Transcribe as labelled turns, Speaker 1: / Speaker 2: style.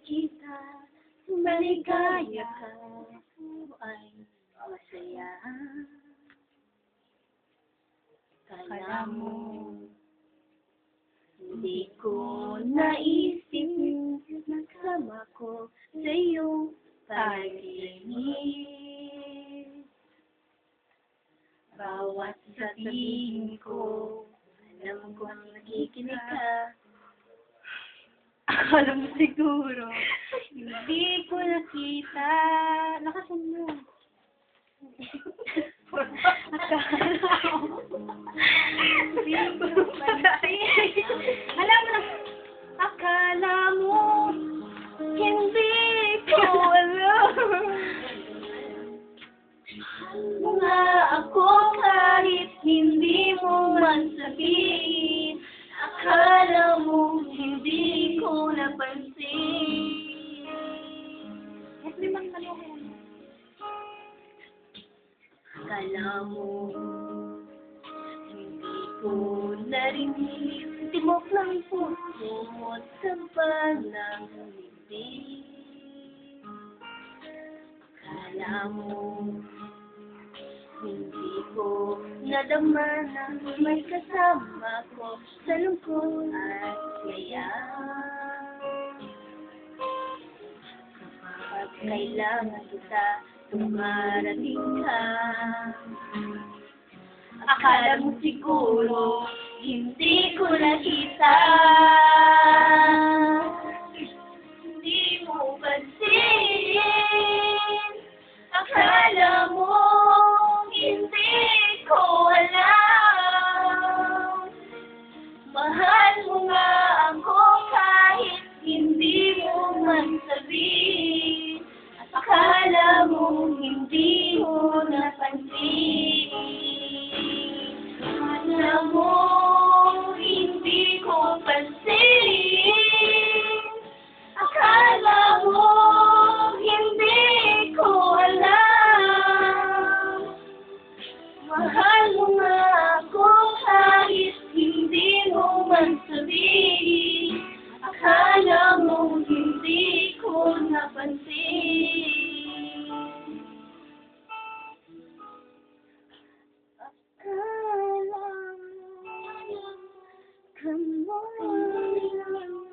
Speaker 1: kita, maligaya ka, ay masaya. Kala mo, hindi ko naisip, nagsama ko sa iyong panaginip. Bawat sabihin ko, alam kong nakikinig ka. Akala mo siguro, hindi ko nakita. Lakasan mo. Akala mo, hindi ko alam. Nga ako kahit hindi mo man sabihin. Akala mo, hindi ko napansin. Akala mo, hindi ko narinig. Tibok ng puso mo't sampal ng bibig. Akala mo, hindi ko nadama na may kasama ko sa lungkot at saya. Kapag kailangan kita, tumarating ka. Akala mo siguro, hindi ko nakita. Hindi mo pansin. Akala mo, hindi ko alam. Mahal mo nga ako kahit hindi mo man sabihin. Akala mo, hindi mo napansin. Akala mo, hindi ko pansin. Akala mo, hindi ko alam. Mahal mo nga ako kahit hindi mo man sabihin. Akala mo, hindi ko napansin. Akala mo, come on.